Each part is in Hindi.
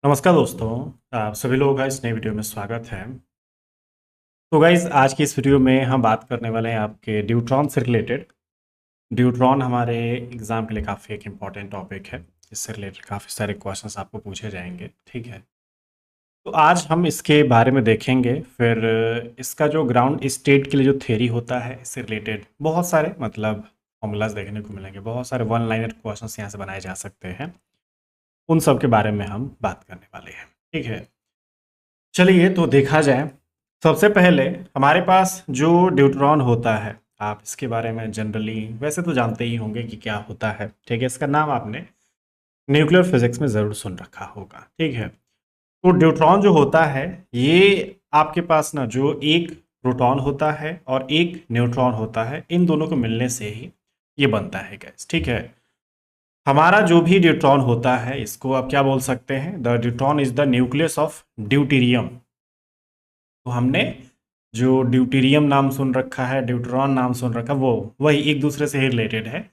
नमस्कार दोस्तों। आप सभी लोगों का इस नए वीडियो में स्वागत है। तो गाइज आज की इस वीडियो में हम बात करने वाले हैं आपके ड्यूट्रॉन से रिलेटेड। ड्यूट्रॉन हमारे एग्जाम के लिए काफ़ी एक इम्पॉर्टेंट टॉपिक है। इससे रिलेटेड काफ़ी सारे क्वेश्चंस आपको पूछे जाएंगे, ठीक है। तो आज हम इसके बारे में देखेंगे। फिर इसका जो ग्राउंड स्टेट के लिए जो थ्योरी होता है, इससे रिलेटेड बहुत सारे फॉर्मूलाज देखने को मिलेंगे। बहुत सारे वन लाइनर क्वेश्चंस यहाँ से बनाए जा सकते हैं। उन सब के बारे में हम बात करने वाले हैं, ठीक है। चलिए तो देखा जाए। सबसे पहले हमारे पास जो ड्यूट्रॉन होता है, आप इसके बारे में जनरली वैसे तो जानते ही होंगे कि क्या होता है, ठीक है। इसका नाम आपने न्यूक्लियर फिजिक्स में ज़रूर सुन रखा होगा, ठीक है। तो ड्यूट्रॉन जो होता है, ये आपके पास ना जो एक प्रोटॉन होता है और एक न्यूट्रॉन होता है, इन दोनों को मिलने से ही ये बनता है गैस, ठीक है। हमारा जो भी ड्यूट्रॉन होता है, इसको आप क्या बोल सकते हैं? The deuteron is the nucleus of deuterium. तो हमने जो ड्यूटेरियम नाम सुन रखा है, ड्यूट्रॉन नाम सुन रखा है, वो वही एक दूसरे से ही रिलेटेड है।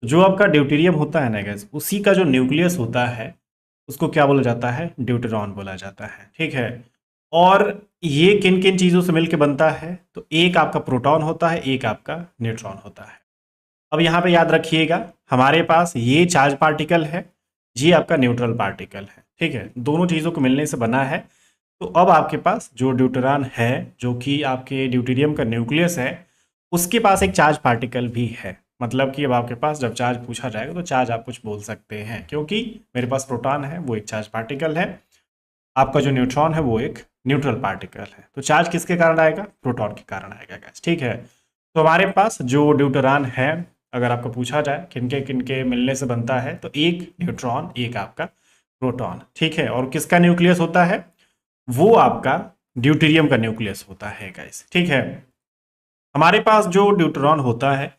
जो आपका ड्यूटेरियम होता है ना गैस, उसी का जो न्यूक्लियस होता है उसको क्या बोला जाता है? ड्यूटेरॉन बोला जाता है, ठीक है। और ये किन किन चीज़ों से मिलकर बनता है? तो एक आपका प्रोटॉन होता है, एक आपका न्यूट्रॉन होता है। अब यहाँ पे याद रखिएगा, हमारे पास ये चार्ज पार्टिकल है, ये आपका न्यूट्रल पार्टिकल है, ठीक है। दोनों चीज़ों को मिलने से बना है। तो अब आपके पास जो ड्यूटेरॉन है, जो कि आपके ड्यूटेरियम का न्यूक्लियस है, उसके पास एक चार्ज पार्टिकल भी है। मतलब कि अब आपके पास जब चार्ज पूछा जाएगा तो चार्ज आप कुछ बोल सकते हैं, क्योंकि मेरे पास प्रोटॉन है, वो एक चार्ज पार्टिकल है। आपका जो न्यूट्रॉन है वो एक न्यूट्रल पार्टिकल है। तो चार्ज किसके कारण आएगा? प्रोटॉन के कारण आएगा गैस, ठीक है। तो हमारे पास जो ड्यूटेरॉन है, अगर आपको पूछा जाए किनके किनके मिलने से बनता है, तो एक न्यूट्रॉन, एक आपका प्रोटॉन, ठीक है। और किसका न्यूक्लियस होता है? वो आपका ड्यूटेरियम का न्यूक्लियस होता है गाइस, ठीक है। हमारे पास जो ड्यूटेरॉन होता है,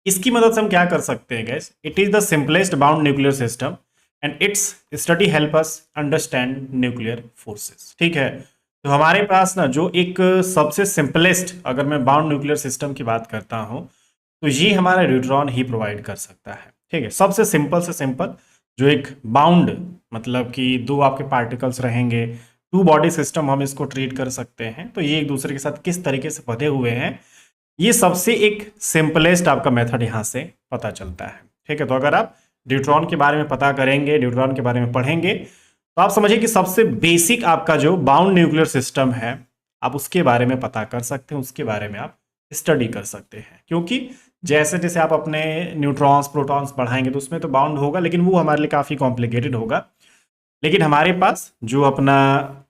इसकी मदद से हम क्या कर सकते हैं guys? It is the simplest bound nuclear system and it's study help us understand nuclear forces, ठीक है। तो हमारे पास ना जो एक सबसे सिंपलेस्ट, अगर मैं बाउंड न्यूक्लियर सिस्टम की बात करता हूं, तो ये हमारा न्यूट्रॉन ही प्रोवाइड कर सकता है, ठीक है। सबसे सिंपल से सिंपल जो एक बाउंड, मतलब कि दो आपके पार्टिकल्स रहेंगे, टू बॉडी सिस्टम हम इसको ट्रीट कर सकते हैं। तो ये एक दूसरे के साथ किस तरीके से बंधे हुए हैं, ये सबसे एक सिंपलेस्ट आपका मेथड यहाँ से पता चलता है, ठीक है। तो अगर आप ड्यूट्रॉन के बारे में पता करेंगे, ड्यूट्रॉन के बारे में पढ़ेंगे, तो आप समझिए कि सबसे बेसिक आपका जो बाउंड न्यूक्लियर सिस्टम है, आप उसके बारे में पता कर सकते हैं, उसके बारे में आप स्टडी कर सकते हैं। क्योंकि जैसे जैसे आप अपने न्यूट्रॉन्स प्रोटॉन्स बढ़ाएंगे तो उसमें तो बाउंड होगा, लेकिन वो हमारे लिए काफ़ी कॉम्प्लिकेटेड होगा। लेकिन हमारे पास जो अपना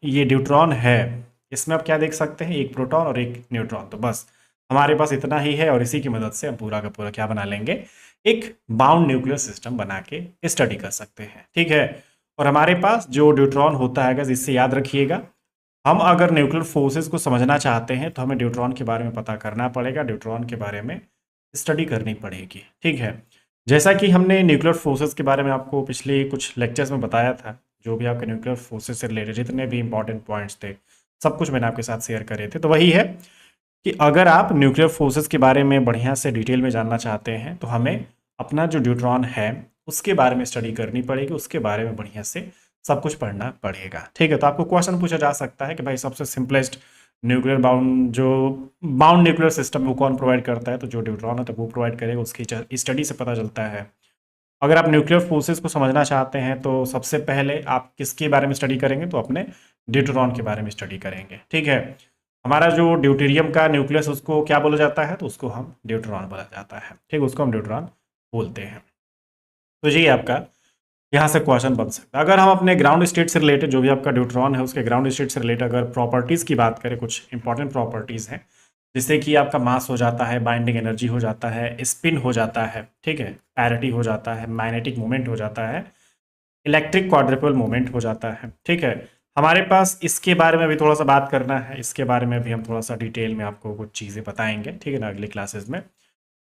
ये ड्यूट्रॉन है, इसमें आप क्या देख सकते हैं? एक प्रोटॉन और एक न्यूट्रॉन। तो बस हमारे पास इतना ही है, और इसी की मदद से हम पूरा का पूरा क्या बना लेंगे? एक बाउंड न्यूक्लियर सिस्टम बना के स्टडी कर सकते हैं, ठीक है। और हमारे पास जो ड्यूट्रॉन होता है, इससे याद रखिएगा, हम अगर न्यूक्लियर फोर्सेस को समझना चाहते हैं तो हमें ड्यूट्रॉन के बारे में पता करना पड़ेगा, ड्यूट्रॉन के बारे में स्टडी करनी पड़ेगी, ठीक है। जैसा कि हमने न्यूक्लियर फोर्सेस के बारे में आपको पिछले कुछ लेक्चर्स में बताया था, जो भी आपके न्यूक्लियर फोर्सेस से रिलेटेड जितने भी इंपॉर्टेंट पॉइंट्स थे, सब कुछ मैंने आपके साथ शेयर करे थे। तो वही है कि अगर आप न्यूक्लियर फोर्सेस के बारे में बढ़िया से डिटेल में जानना चाहते हैं, तो हमें अपना जो ड्यूट्रॉन है उसके बारे में स्टडी करनी पड़ेगी, उसके बारे में बढ़िया से सब कुछ पढ़ना पड़ेगा, ठीक है। तो आपको क्वेश्चन पूछा जा सकता है कि भाई सबसे सिंपलेस्ट न्यूक्लियर बाउंड, जो बाउंड न्यूक्लियर सिस्टम वो कौन प्रोवाइड करता है? तो जो ड्यूट्रॉन है तो वो प्रोवाइड करेगा, उसकी स्टडी से पता चलता है। अगर आप न्यूक्लियर फोर्सेस को समझना चाहते हैं तो सबसे पहले आप किसके बारे में स्टडी करेंगे? तो अपने ड्यूटेरॉन के बारे में स्टडी करेंगे, ठीक है। हमारा जो ड्यूटेरियम का न्यूक्लियस, उसको क्या बोला जाता है? तो उसको हम ड्यूटेरॉन बोला जाता है, ठीक, उसको हम ड्यूटेरॉन बोलते हैं। तो ये आपका यहाँ से क्वेश्चन बन सकता है। अगर हम अपने ग्राउंड स्टेट से रिलेटेड, जो भी आपका ड्यूट्रॉन है उसके ग्राउंड स्टेट से रिलेटेड अगर प्रॉपर्टीज़ की बात करें, कुछ इंपॉर्टेंट प्रॉपर्टीज़ हैं, जिससे कि आपका मास हो जाता है, बाइंडिंग एनर्जी हो जाता है, स्पिन हो जाता है, ठीक है, पैरिटी हो जाता है, मैग्नेटिक मोमेंट हो जाता है, इलेक्ट्रिक क्वाड्रुपल मोमेंट हो जाता है, ठीक है। हमारे पास इसके बारे में भी थोड़ा सा बात करना है, इसके बारे में भी हम थोड़ा सा डिटेल में आपको कुछ चीज़ें बताएंगे, ठीक है ना, अगली क्लासेस में।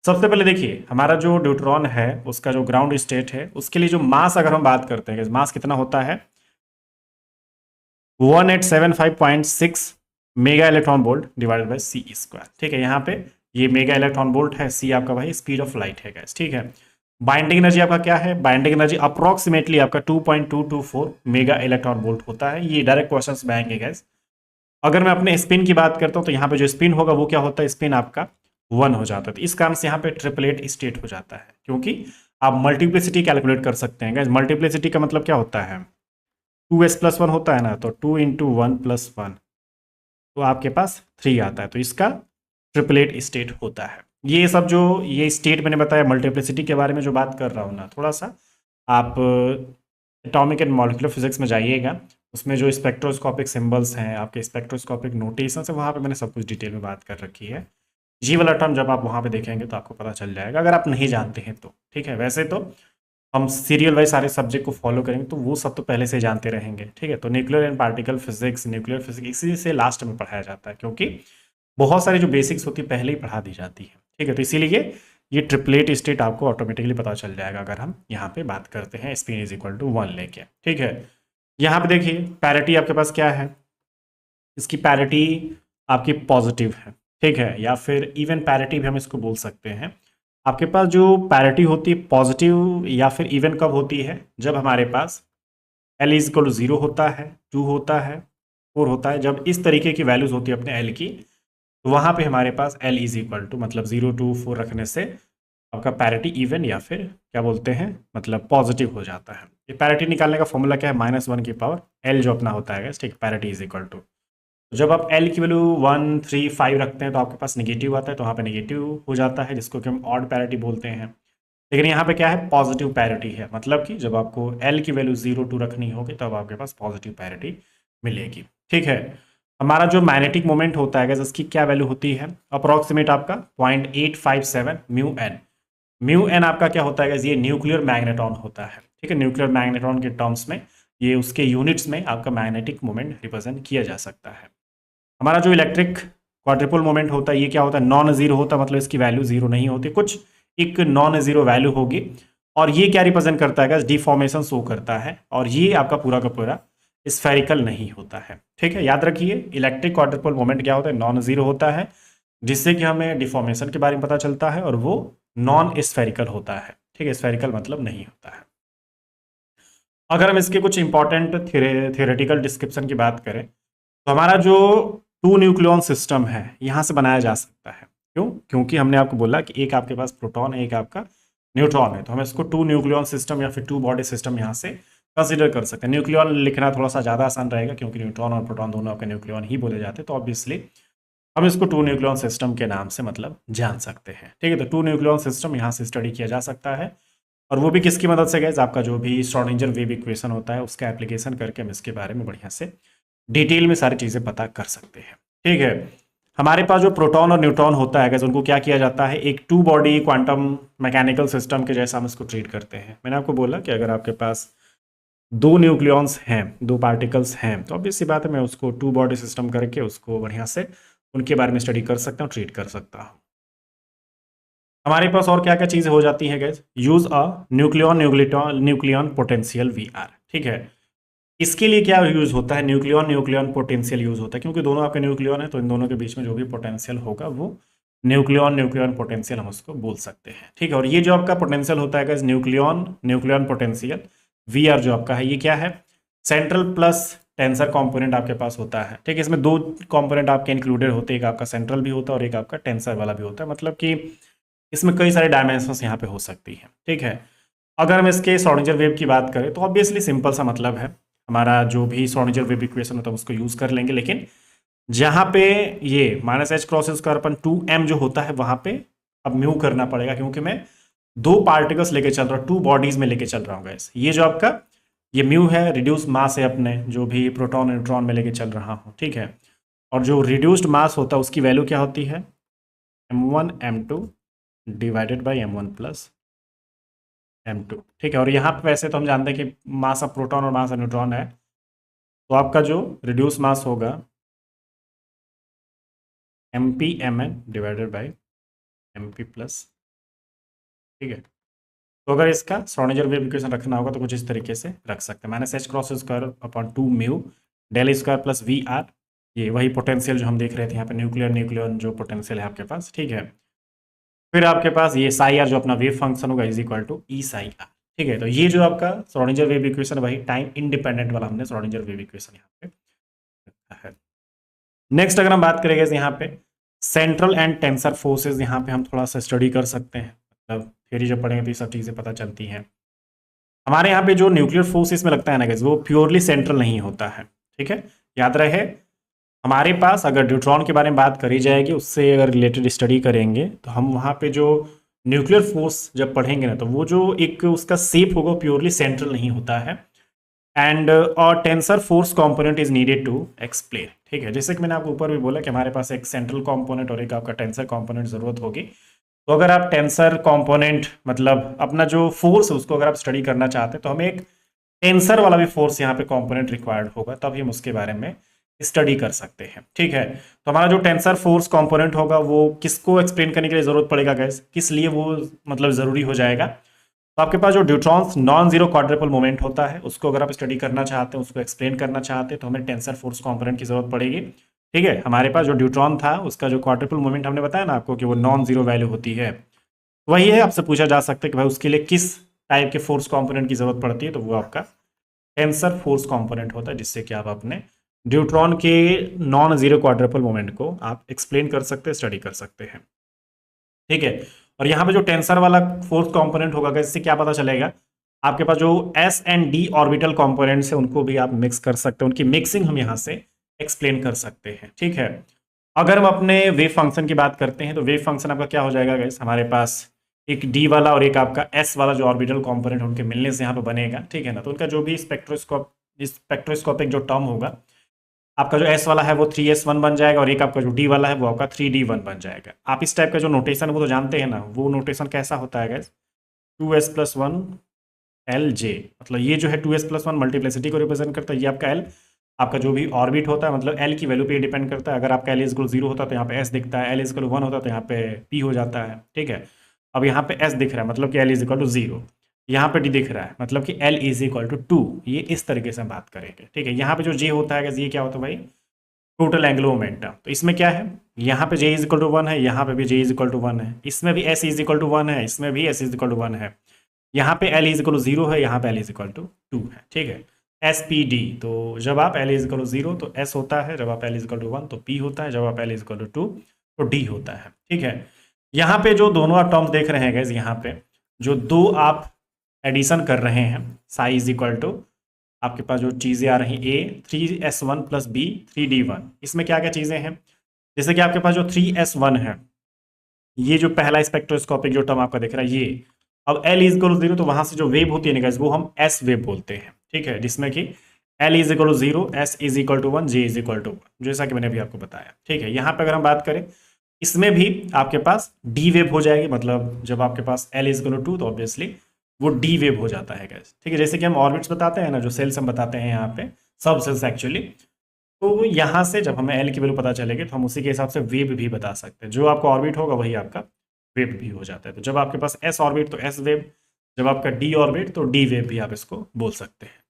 सबसे पहले देखिए, हमारा जो ड्यूट्रॉन है उसका जो ग्राउंड स्टेट है, उसके लिए जो मास अगर हम बात करते हैं, मास कितना होता है? 1875.6 mega electron volt divided by c square, ठीक है। यहाँ पे ये मेगा इलेक्ट्रॉन वोल्ट है, सी आपका भाई स्पीड ऑफ लाइट है गैस, ठीक है। बाइंडिंग एनर्जी आपका क्या है, बाइंडिंग एनर्जी अप्रोक्सीमेटली आपका 2.224 मेगा इलेक्ट्रॉन वोल्ट होता है। ये डायरेक्ट क्वेश्चंस में आएंगे गाइस। अगर मैं अपने स्पिन की बात करता हूं तो यहाँ पे जो स्पिन होगा वो क्या होता है, स्पिन आपका 1 हो जाता है। तो इस कारण से यहाँ पे ट्रिपलेट स्टेट हो जाता है, क्योंकि आप मल्टीप्लिसिटी कैलकुलेट कर सकते हैं गाइस। मल्टीप्लिसिटी का मतलब क्या होता है, 2s+1 होता है ना, तो 2 × 1+1 तो आपके पास 3 आता है। तो इसका ट्रिपलेट स्टेट होता है। ये सब जो ये स्टेट मैंने बताया मल्टीप्लिसिटी के बारे में जो बात कर रहा हूँ ना, थोड़ा सा आप एटॉमिक एंड मॉलिक्यूलर फिजिक्स में जाइएगा, उसमें जो स्पेक्ट्रोस्कोपिक सिंबल्स हैं, आपके स्पेक्ट्रोस्कोपिक नोटेशंस है, वहाँ पे मैंने सब कुछ डिटेल में बात कर रखी है। ये वाला टर्म जब आप वहाँ पे देखेंगे तो आपको पता चल जाएगा, अगर आप नहीं जानते हैं तो। ठीक है, वैसे तो हम सीरियल वाइज सारे सब्जेक्ट को फॉलो करेंगे तो वो सब तो पहले से जानते रहेंगे। ठीक है, तो nuclear and particle physics, nuclear physics इसी से लास्ट में पढ़ाया जाता है, क्योंकि बहुत सारी जो बेसिक्स होती है पहले ही पढ़ा दी जाती है। ठीक है, तो इसीलिए ये ट्रिपलेट स्टेट आपको ऑटोमेटिकली पता चल जाएगा अगर हम यहाँ पे बात करते हैं स्पिन इज इक्वल टू 1 लेके। ठीक है, यहाँ पे देखिए पैरिटी आपके पास क्या है, इसकी पैरिटी आपकी पॉजिटिव है। ठीक है, या फिर इवन पैरिटी भी हम इसको बोल सकते हैं। आपके पास जो पैरिटी होती है पॉजिटिव या फिर इवन कब होती है, जब हमारे पास L इज इक्वल टू 0 होता है, 2 होता है, 4 होता है। जब इस तरीके की वैल्यूज होती है अपने L की, तो वहाँ पे हमारे पास L इज इक्वल टू मतलब 0 2 4 रखने से आपका पैरिटी इवन या फिर क्या बोलते हैं मतलब पॉजिटिव हो जाता है। ये पैरिटी निकालने का फॉर्मूला क्या है, -1 की पावर L जो अपना होता है, ठीक, पैरिटी इज इक्वल टू। जब आप L की वैल्यू 1 3 5 रखते हैं तो आपके पास नेगेटिव आता है, तो वहाँ पे नेगेटिव हो जाता है, जिसको कि हम ऑड पैरिटी बोलते हैं। लेकिन यहाँ पे क्या है, पॉजिटिव पैरिटी है, मतलब कि जब आपको L की वैल्यू 0 2 रखनी होगी तब आपके पास पॉजिटिव पैरिटी मिलेगी। ठीक है, हमारा जो मैग्नेटिक मोमेंट होता है इसकी क्या वैल्यू होती है, अप्रोक्सीमेट आपका 0.857 म्यू एन। म्यू एन आपका क्या होता है, ये न्यूक्लियर मैग्नेटॉन होता है। ठीक है, न्यूक्लियर मैग्नेटॉन के टर्म्स में ये उसके यूनिट्स में आपका मैग्नेटिक मोमेंट रिप्रेजेंट किया जा सकता है। हमारा जो इलेक्ट्रिक क्वाड्रिपल मोमेंट होता है ये क्या होता है, नॉन जीरो होता है, मतलब इसकी वैल्यू जीरो नहीं होती, कुछ एक नॉन जीरो वैल्यू होगी। और ये क्या रिप्रेजेंट करता है, डिफॉर्मेशन शो करता है, और ये आपका पूरा का पूरा स्फेरिकल नहीं होता है। ठीक है, याद रखिए इलेक्ट्रिक क्वाड्रिपल मोमेंट क्या होता है, नॉन जीरो होता है, जिससे कि हमें डिफॉर्मेशन के बारे में पता चलता है, और वो नॉन स्फेरिकल होता है। ठीक है, स्फेरिकल मतलब नहीं होता है। अगर हम इसके कुछ इंपॉर्टेंट थियोरेटिकल डिस्क्रिप्शन की बात करें तो हमारा जो 2 न्यूक्लियन सिस्टम है यहाँ से बनाया जा सकता है। क्यों, क्योंकि हमने आपको बोला कि एक आपके पास प्रोटॉन है, एक आपका न्यूट्रॉन है, तो हम इसको 2 न्यूक्लियन सिस्टम या फिर 2 बॉडी सिस्टम यहाँ से कंसिडर कर सकते हैं। न्यूक्लियन लिखना थोड़ा सा ज़्यादा आसान रहेगा, क्योंकि न्यूट्रॉन और प्रोटॉन दोनों आपके न्यूक्लियन ही बोले जाते हैं, तो ऑब्वियसली हम इसको 2 न्यूक्लियन सिस्टम के नाम से मतलब जान सकते हैं। ठीक है, तो 2 न्यूक्लियन सिस्टम यहाँ से स्टडी किया जा सकता है, और वो भी किसकी मदद से गाइस, आपका जो भी श्रोडिंगर वेव इक्वेशन होता है उसका एप्लीकेशन करके हम इसके बारे में बढ़िया से डिटेल में सारी चीज़ें पता कर सकते हैं। ठीक है, हमारे पास जो प्रोटॉन और न्यूट्रॉन होता है उनको क्या किया जाता है, एक 2 बॉडी क्वांटम मैकेनिकल सिस्टम के जैसा हम इसको ट्रीट करते हैं। मैंने आपको बोला कि अगर आपके पास 2 न्यूक्लियॉन्स हैं, 2 पार्टिकल्स हैं, तो ऑब्वियस सी बात है मैं उसको 2 बॉडी सिस्टम करके उसको बढ़िया से उनके बारे में स्टडी कर सकता हूँ, ट्रीट कर सकता हूँ। हमारे पास और क्या क्या चीज़ें हो जाती हैं guys, use a nucleon potential VR। ठीक है, इसके लिए क्या यूज होता है, न्यूक्लियन पोटेंशियल यूज होता है, क्योंकि दोनों आपके न्यूक्लियन है, तो इन दोनों के बीच में जो भी पोटेंशियल होगा वो न्यूक्लियन पोटेंशियल हम उसको बोल सकते हैं। ठीक है, और ये जो आपका पोटेंशियल होता है न्यूक्लियन पोटेंशियल VR जो आपका है, ये क्या है, सेंट्रल प्लस टेंसर कंपोनेंट आपके पास होता है। ठीक है, इसमें 2 कंपोनेंट आपके इंक्लूडेड होते हैं, एक आपका सेंट्रल भी होता है और एक आपका टेंसर वाला भी होता है, मतलब कि इसमें कई सारे डायमेंशंस यहाँ पे हो सकती हैं। ठीक है, अगर हम इसके श्रोडिंगर वेव की बात करें तो ऑब्वियसली सिंपल सा मतलब है, हमारा जो भी श्रोडिंगर वेव इक्वेशन होता है उसको यूज कर लेंगे, लेकिन जहाँ पे ये -h×2m जो होता है वहाँ पे अब म्यू करना पड़ेगा, क्योंकि मैं 2 पार्टिकल्स लेके चल रहा हूँ, 2 बॉडीज में लेके चल रहा हूँ गाइस। ये जो आपका ये म्यू है, रिड्यूस मास है अपने जो भी प्रोटॉन न्यूट्रॉन में लेके चल रहा हूँ। ठीक है, और जो रिड्यूस्ड मास होता है उसकी वैल्यू क्या होती है, m1 m2 divided by m1 plus m2। ठीक है, और यहाँ पे वैसे तो हम जानते हैं कि मास ऑफ प्रोटॉन और मास ऑफ न्यूट्रॉन है, तो आपका जो रिड्यूस मास होगा mp/mn divided by mp plus. ठीक है, तो अगर इसका श्रोडिंगर वेव इक्वेशन रखना होगा तो कुछ इस तरीके से रख सकते हैं, -h×2 mu del square plus VR, ये वही पोटेंशियल जो हम देख रहे थे यहाँ पे न्यूक्लियर जो पोटेंशियल है आपके पास। ठीक है, फिर आपके पास ये साई आर जो अपना वेव फंक्शन होगा is equal to E psi R. ठीक है, तो ये जो आपका श्रोडिंगर वेव इक्वेशन है वही टाइम इंडिपेंडेंट वाला हमने श्रोडिंगर वेव इक्वेशन यहाँ पे रखा है। नेक्स्ट अगर हम बात करेंगे यहाँ पे सेंट्रल एंड टेंसर फोर्सेस, यहाँ पे हम थोड़ा सा स्टडी कर सकते हैं, मतलब थ्योरी जब पढ़ेंगे तो ये सब चीज़ें पता चलती हैं। हमारे यहाँ पे जो न्यूक्लियर फोर्स इसमें लगता है ना गाइस, वो प्योरली सेंट्रल नहीं होता है। ठीक है, याद रहे हमारे पास अगर न्यूट्रॉन के बारे में बात करी जाएगी, उससे अगर रिलेटेड स्टडी करेंगे तो हम वहाँ पे जो न्यूक्लियर फोर्स जब पढ़ेंगे ना, तो वो जो एक उसका शेप होगा प्योरली सेंट्रल नहीं होता है। एंड और tensor force component is needed to explain. ठीक है, जैसे कि मैंने आपको ऊपर भी बोला कि हमारे पास एक सेंट्रल कंपोनेंट और एक आपका टेंसर कंपोनेंट जरूरत होगी। तो अगर आप टेंसर कंपोनेंट मतलब अपना जो फोर्स है उसको अगर आप स्टडी करना चाहते हैं तो हमें एक टेंसर वाला भी फोर्स यहाँ पे कंपोनेंट रिक्वायर्ड होगा, तभी हम उसके बारे में स्टडी कर सकते हैं। ठीक है, तो हमारा जो टेंसर फोर्स कंपोनेंट होगा वो किसको एक्सप्लेन करने के लिए जरूरत पड़ेगा गैस, किस लिए वो मतलब जरूरी हो जाएगा। तो आपके पास जो ड्यूट्रॉन्स नॉन जीरो क्वाड्रपल मोमेंट होता है उसको अगर आप स्टडी करना चाहते हैं, उसको एक्सप्लेन करना चाहते हैं, तो हमें टेंसर फोर्स कंपोनेंट की जरूरत पड़ेगी। ठीक है, हमारे पास जो ड्यूट्रॉन था उसका जो क्वाड्रपल मोमेंट हमने बताया ना आपको कि वो नॉन जीरो वैल्यू होती है, वही है। आपसे पूछा जा सकता है कि भाई उसके लिए किस टाइप के फोर्स कंपोनेंट की जरूरत पड़ती है, तो वो आपका टेंसर फोर्स कंपोनेंट होता है, जिससे कि आप अपने ड्यूट्रॉन के नॉन जीरो क्वाड्रपल मोमेंट को आप एक्सप्लेन कर सकते हैं, स्टडी कर सकते हैं। ठीक है, और यहाँ पे जो टेंसर वाला फोर्स कंपोनेंट होगा इससे क्या पता चलेगा, आपके पास जो S and D orbital components है उनको भी आप मिक्स कर सकते हैं, उनकी मिक्सिंग हम यहाँ से एक्सप्लेन कर सकते हैं। ठीक है, अगर हम अपने वेव फंक्शन की बात करते हैं तो वेव फंक्शन आपका क्या हो जाएगा गाइस, हमारे पास एक डी वाला और एक आपका एस वाला जो ऑर्बिटल कंपोनेंट उनके मिलने से यहाँ पे बनेगा। ठीक है ना, तो उनका जो भी स्पेक्ट्रोस्कोपिक जो टर्म होगा, आपका जो एस वाला है वो 3s1 बन जाएगा और एक आपका जो डी वाला है वो आपका 3d1 बन जाएगा। आप इस टाइप का जो नोटेशन वो तो जानते हैं ना, वो नोटेशन कैसा होता है गाइस, 2s+1 lj, मतलब ये जो है 2s+1 मल्टीप्लिसिटी को रिप्रेजेंट करता है, ये आपका l आपका जो भी ऑर्बिट होता है, मतलब l की वैल्यू पे डिपेंड करता है। अगर आपका l इज 0 होता है तो यहाँ पे s दिखता है, l इज 1 होता है तो यहाँ पे p हो जाता है। ठीक है, अब यहाँ पे s दिख रहा है मतलब कि l इज 0, यहाँ पे d दिख रहा है मतलब कि l इज 2, ये इस तरीके से हम बात करेंगे। ठीक है, यहाँ पे जो j होता है ये क्या होता है भाई, टोटल एंगुलर मोमेंटम। तो इसमें क्या है, यहाँ पे j इज 1 है, यहाँ पे भी j इज 1 है, इसमें भी s इज 1 है, इसमें भी s इज 1 है, यहाँ पे l इज 0 है, यहाँ पे l इज 2 है। ठीक है, SPD, तो जब आप l इज 0 तो s होता है, जब आप l इज 1 तो p होता है, जब आप l इज 2 तो d होता है। ठीक है, यहाँ पे जो दोनों आप टर्म्स देख रहे हैं गाइस, यहाँ पे जो दो आप एडिशन कर रहे हैं, साई इज इक्वल टू आपके पास जो चीज़ें आ रही a 3s1 plus b 3d1, इसमें क्या क्या चीज़ें हैं, जैसे कि आपके पास जो 3s1 है, ये जो पहला स्पेक्ट्रोस्कोपिक जो टर्म आपका दिख रहा है ये, अब l इज इक्वल 0 तो वहां से जो वेव होती है ना वो हम s वेव बोलते हैं। ठीक है, जिसमें कि l is equal 0, s is equal 1, j is equal 1, जैसा कि मैंने अभी आपको बताया। ठीक है, यहाँ पे अगर हम बात करें इसमें भी आपके पास d वेव हो जाएगी, मतलब जब आपके पास l इज इक्वल 2 तो ऑब्वियसली वो d वेव हो जाता है गैस। ठीक है, जैसे कि हम ऑर्बिट्स बताते हैं ना, जो सेल्स हम बताते हैं यहाँ पे सब सेल्स एक्चुअली, तो यहाँ से जब हमें l की वैल्यू पता चलेगी तो हम उसी के हिसाब से वेव भी बता सकते हैं। जो आपका ऑर्बिट होगा वही आपका वेव भी हो जाता है। तो जब आपके पास s ऑर्बिट तो s वेव, जब आपका d ऑर्बिट तो d वेव भी आप इसको बोल सकते हैं।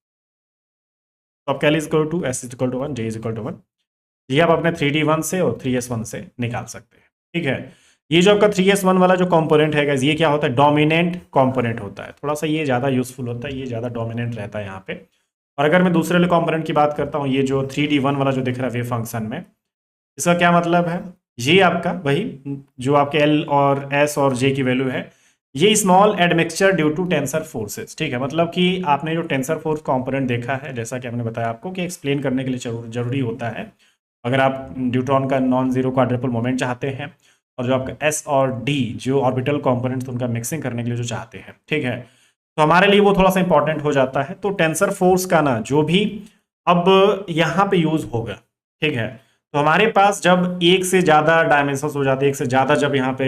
तो आपका l is equal to s is equal to 1, j is equal to 1, ये आप अपने 3d1 से और 3s1 से निकाल सकते हैं। ठीक है, ये जो आपका 3s1 वाला जो कंपोनेंट है ये क्या होता है, डोमिनेंट कंपोनेंट होता है, थोड़ा सा ये ज़्यादा यूजफुल होता है, ये ज़्यादा डोमिनेंट रहता है यहाँ पे। और अगर मैं दूसरे वाले कंपोनेंट की बात करता हूँ, ये जो 3d1 वाला जो दिख रहा है वेव फंक्शन में, इसका क्या मतलब है, ये आपका वही जो आपके l और s और j की वैल्यू है, ये small admixture due to tensor forces. ठीक है, मतलब कि आपने जो टेंसर फोर्स कंपोनेंट देखा है, जैसा कि हमने बताया आपको कि एक्सप्लेन करने के लिए जरूरी होता है, अगर आप न्यूट्रॉन का नॉन जीरो क्वाड्रपल मोमेंट चाहते हैं और जो आपका s और d जो ऑर्बिटल कंपोनेंट्स उनका मिक्सिंग करने के लिए जो चाहते हैं। ठीक है, तो हमारे लिए वो थोड़ा सा इंपॉर्टेंट हो जाता है। तो टेंसर फोर्स का ना जो भी अब यहाँ पे यूज होगा, ठीक है, तो हमारे पास जब एक से ज़्यादा डायमेंशन हो जाते हैं, एक से ज़्यादा जब यहाँ पे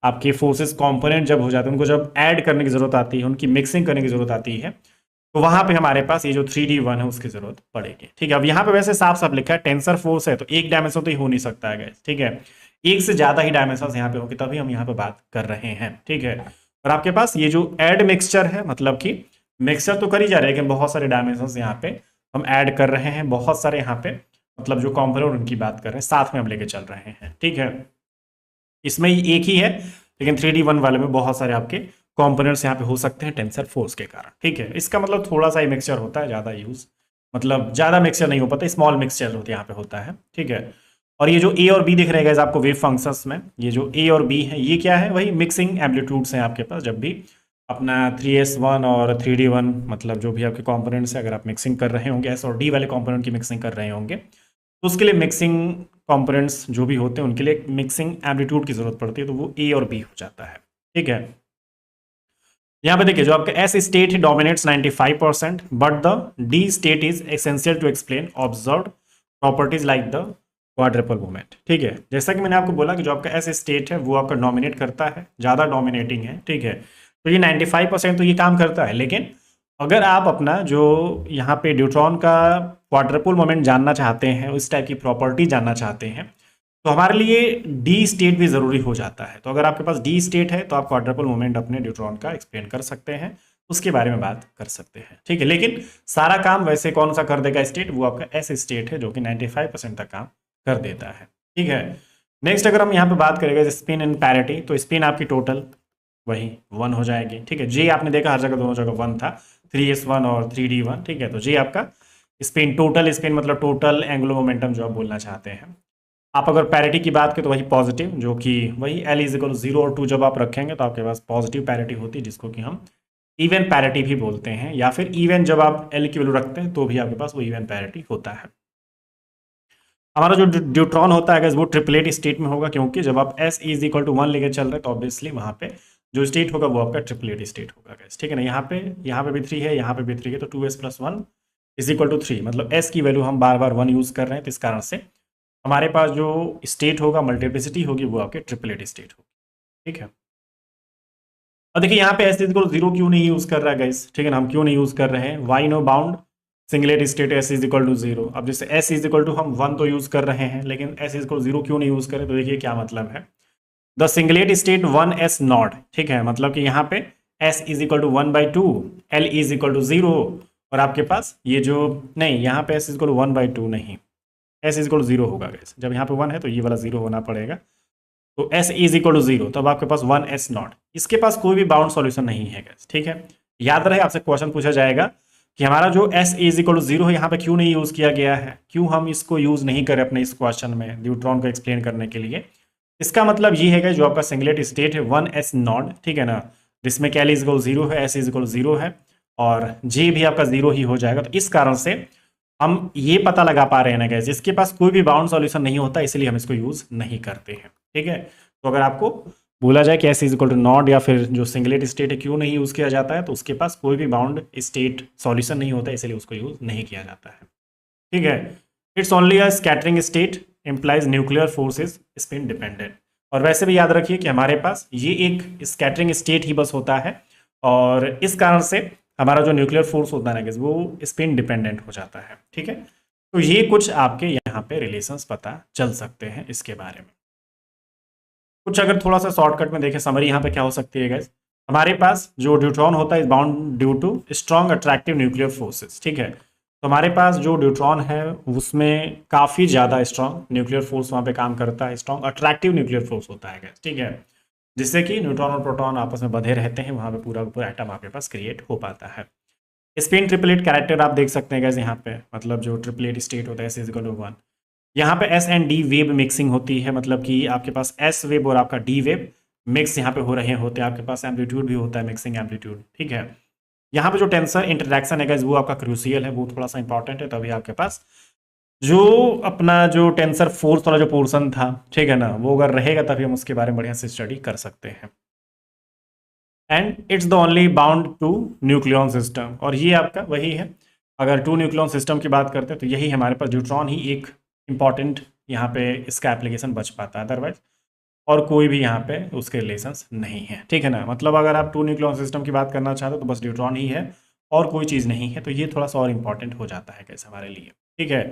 आपके फोर्सेस कंपोनेंट जब हो जाते हैं, उनको जब ऐड करने की जरूरत आती है, उनकी मिक्सिंग करने की जरूरत आती है, तो वहां पे हमारे पास ये जो 3d1 है उसकी जरूरत पड़ेगी। ठीक है, अब यहाँ पे वैसे साफ साफ लिखा है टेंसर फोर्स है तो एक डायमेंशन तो ही हो नहीं सकता है गाइस। ठीक है, एक से ज्यादा ही डायमेंशन यहाँ पे होगी तभी हम यहाँ पे बात कर रहे हैं। ठीक है, और आपके पास ये जो ऐड मिक्सचर है, मतलब कि मिक्सचर तो कर ही जा रहे हैं लेकिन बहुत सारे डायमेंशन यहाँ पे हम ऐड कर रहे हैं, बहुत सारे यहाँ पे मतलब जो कंपोनेंट उनकी बात कर रहे हैं साथ में हम लेके चल रहे हैं। ठीक है, इसमें एक ही है लेकिन 3D1 वाले में बहुत सारे आपके कंपोनेंट्स यहाँ पे हो सकते हैं टेंसर फोर्स के कारण। ठीक है, इसका मतलब थोड़ा सा ही मिक्सचर होता है, ज़्यादा यूज मतलब ज़्यादा मिक्सचर नहीं हो पाता, स्मॉल मिक्सचर होते यहाँ पे होता है। ठीक है, और ये जो ए और बी दिख रहे हैं आपको वेव फंक्शंस में, ये जो ए और बी है ये क्या है, वही मिक्सिंग एम्पलीट्यूड्स हैं आपके पास। जब भी अपना 3S1 और 3D1 मतलब जो भी आपके कंपोनेंट्स है, अगर आप मिक्सिंग कर रहे होंगे एस और डी वाले कंपोनेंट की मिक्सिंग कर रहे होंगे, तो उसके लिए मिक्सिंग कंपोनेंट्स जो भी होते हैं उनके लिए मिक्सिंग एम्पलीट्यूड की जरूरत पड़ती है, तो वो ए और बी हो जाता है। ठीक है, यहाँ पे देखिए जो आपका एस स्टेट है dominates 95%, but the D state is essential to explain observed properties like the quadrupole movement. ठीक है, जैसा कि मैंने आपको बोला कि जो आपका एस स्टेट है वो आपका डोमिनेट करता है, ज़्यादा डोमिनेटिंग है। ठीक है, तो ये 95% तो ये काम करता है, लेकिन अगर आप अपना जो यहाँ पे न्यूट्रॉन का क्वाड्रपल मोमेंट जानना चाहते हैं, उस टाइप की प्रॉपर्टी जानना चाहते हैं, तो हमारे लिए डी स्टेट भी ज़रूरी हो जाता है। तो अगर आपके पास डी स्टेट है तो आप क्वाड्रपल मोमेंट अपने न्यूट्रॉन का एक्सप्लेन कर सकते हैं, उसके बारे में बात कर सकते हैं। ठीक है, लेकिन सारा काम वैसे कौन सा कर देगा स्टेट, वो आपका एस स्टेट है जो कि 95% तक काम कर देता है। ठीक है, नेक्स्ट अगर हम यहाँ पे बात करेंगे स्पिन इन पैरिटी, तो स्पिन आपकी टोटल वही 1 हो जाएगी। ठीक है, जे आपने देखा हर जगह दोनों जगह 1 था, 3S1 और 3D1। ठीक है, तो जे आपका स्पिन टोटल स्पिन मतलब टोटल एंगुलर मोमेंटम जो आप बोलना चाहते हैं। आप अगर पैरिटी की बात करें तो वही पॉजिटिव, जो कि वही L इज इक्वल 0 और 2 जब आप रखेंगे तो आपके पास पॉजिटिव पैरिटी होती है, जिसको कि हम इवन पैरिटी भी बोलते हैं, या फिर इवन जब आप L की वैल्यू रखते हैं तो भी आपके पास वो इवन पैरिटी होता है। हमारा जो न्यूट्रॉन होता है वो ट्रिपलेट स्टेट में होगा, क्योंकि जब आप S इज इक्वल टू 1 लेके चल रहे हैं तो ऑब्वियसली वहाँ पे जो स्टेट होगा वो आपका ट्रिपलेट स्टेट होगा गैस। ठीक है ना, यहाँ पे भी 3 है, यहाँ पे भी 3 है, तो 2S + 1 इज इक्वल टू 3, मतलब S की वैल्यू हम बार बार 1 यूज कर रहे हैं, तो इस कारण से हमारे पास जो स्टेट होगा मल्टीप्लिसिटी होगी वो आपके ट्रिपलेट स्टेट होगी। ठीक है, और देखिए यहाँ पे S इक्वल 0 क्यों नहीं यूज कर रहा है गाइस। ठीक है ना, हम क्यों नहीं यूज कर रहे हैं, why no bound singlet state S is equal to 0। अब जैसे S इज इक्वल टू हम 1 तो यूज कर रहे हैं, लेकिन S इज इक्वल 0 क्यों नहीं यूज करें, तो देखिए क्या मतलब है, the singlet state 1S not. ठीक है, मतलब कि यहाँ पे S is equal to 1/2, L is equal to 0, और आपके पास ये जो नहीं, यहाँ पे S इज इक्वल टू 1/2 नहीं, S इज इक्वल टू 0 होगा गैस। जब यहाँ पे 1 है तो ये वाला 0 होना पड़ेगा, तो S इज इक्वल टू 0, तब आपके पास 1S नॉट, इसके पास कोई भी बाउंड सॉल्यूशन नहीं है गैस। ठीक है, याद रहे आपसे क्वेश्चन पूछा जाएगा कि हमारा जो S इज इक्वल टू 0 है यहाँ पे क्यों नहीं यूज किया गया है, क्यों हम इसको यूज नहीं करें अपने इस क्वेश्चन में न्यूट्रॉन को एक्सप्लेन करने के लिए। इसका मतलब ये है कि जो आपका सिंगलेट स्टेट है 1S नॉट, ठीक है ना, जिसमें L इज इक्वल 0 है, S इज इक्वल 0 है, और J भी आपका 0 ही हो जाएगा। तो इस कारण से हम ये पता लगा पा रहे हैं ना गैस, जिसके पास कोई भी बाउंड सॉल्यूशन नहीं होता, इसलिए हम इसको यूज नहीं करते हैं। ठीक है, तो अगर आपको बोला जाए कि S is equal to nought या फिर जो सिंगलेट स्टेट है क्यों नहीं यूज किया जाता है, तो उसके पास कोई भी बाउंड स्टेट सॉल्यूशन नहीं होता, इसलिए उसको यूज नहीं किया जाता है। ठीक है, it's only a scattering state implies nuclear force is spin dependent. और वैसे भी याद रखिए कि हमारे पास ये एक स्कैटरिंग स्टेट ही बस होता है, और इस कारण से हमारा जो न्यूक्लियर फोर्स होता है ना वो स्पिन डिपेंडेंट हो जाता है। ठीक है, तो ये कुछ आपके यहाँ पे रिलेशंस पता चल सकते हैं इसके बारे में। कुछ अगर थोड़ा सा शॉर्टकट में देखें समरी यहाँ पे क्या हो सकती है गाइस, हमारे पास जो न्यूट्रॉन होता है bound due to strong attractive nuclear forces. ठीक है, तो हमारे पास जो न्यूट्रॉन है उसमें काफ़ी ज़्यादा स्ट्रॉन्ग न्यूक्लियर फोर्स वहाँ पे काम करता है, स्ट्रॉन्ग अट्रैक्टिव न्यूक्लियर फोर्स होता है गैस। ठीक है, जिससे कि न्यूट्रॉन और प्रोटॉन आपस में बंधे रहते हैं, वहाँ पे पूरा पूरा एटम आपके पास क्रिएट हो पाता है। स्पिन ट्रिपलेट कैरेक्टर आप देख सकते हैं गैस यहाँ पे, मतलब जो ट्रिपलेट स्टेट होता है S इज इक्वल टू 1, यहाँ पे S and D wave mixing होती है, मतलब कि आपके पास S वेव और आपका D वेव मिक्स यहाँ पे हो रहे होते हैं, आपके पास एम्पलीट्यूड भी होता है, मिक्सिंग एम्पलीट्यूड। ठीक है, यहाँ पे जो टेंसर इंटरेक्शन है वो आपका क्रूशियल है, वो थोड़ा सा इंपॉर्टेंट है, तभी आपके पास जो अपना जो टेंसर फोर्स वाला जो पोर्शन था, ठीक है ना, वो अगर रहेगा तभी हम उसके बारे में बढ़िया से स्टडी कर सकते हैं। And it's the only bound two nucleon system, और ये आपका वही है, अगर टू न्यूक्लियन सिस्टम की बात करते हैं तो यही हमारे पास न्यूट्रॉन ही एक इंपॉर्टेंट यहाँ पे इसका एप्लीकेशन बच पाता है, अदरवाइज और कोई भी यहाँ पे उसके रिलेशंस नहीं है। ठीक है ना, मतलब अगर आप टू न्यूक्लियन सिस्टम की बात करना चाहते हो तो बस न्यूट्रॉन ही है और कोई चीज़ नहीं है, तो ये थोड़ा सा और इम्पॉर्टेंट हो जाता है कैसे हमारे लिए। ठीक है,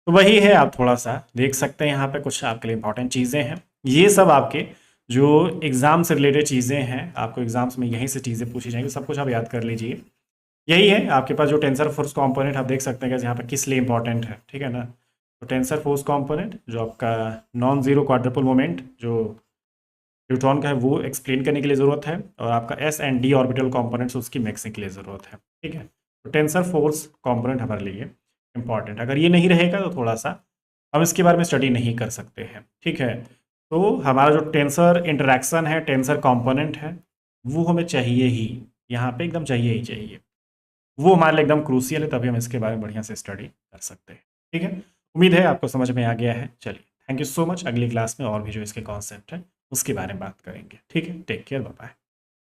तो वही है, आप थोड़ा सा देख सकते हैं यहाँ पे कुछ आपके लिए इंपॉर्टेंट चीज़ें हैं। ये सब आपके जो एग्ज़ाम से रिलेटेड चीज़ें हैं, आपको एग्जाम्स में यहीं से चीज़ें पूछी जाएंगी, सब कुछ आप याद कर लीजिए। यही है आपके पास जो टेंसर फोर्स कंपोनेंट आप देख सकते हैं यहाँ पे किस लिए इंपॉर्टेंट है। ठीक है ना, तो टेंसर फोर्स कंपोनेंट जो आपका नॉन जीरो क्वाड्रपल मोमेंट जो न्यूट्रॉन का है वो एक्सप्लेन करने के लिए ज़रूरत है, और आपका S and D orbital components उसकी मिक्सिंग के लिए ज़रूरत है। ठीक है, तो टेंसर फोर्स कॉम्पोनेंट हमारे लिए इंपॉर्टेंट। अगर ये नहीं रहेगा तो थोड़ा सा हम इसके बारे में स्टडी नहीं कर सकते हैं। ठीक है, तो हमारा जो टेंसर इंटरेक्शन है, टेंसर कॉम्पोनेंट है, वो हमें चाहिए ही, यहाँ पे एकदम चाहिए ही चाहिए। वो हमारे लिए एकदम क्रूसियल है, तभी हम इसके बारे में बढ़िया से स्टडी कर सकते हैं। ठीक है, उम्मीद है आपको समझ में आ गया है। चलिए, थैंक यू सो मच। अगली क्लास में और भी जो इसके कॉन्सेप्ट है उसके बारे में बात करेंगे। ठीक है, टेक केयर, बाय बाय।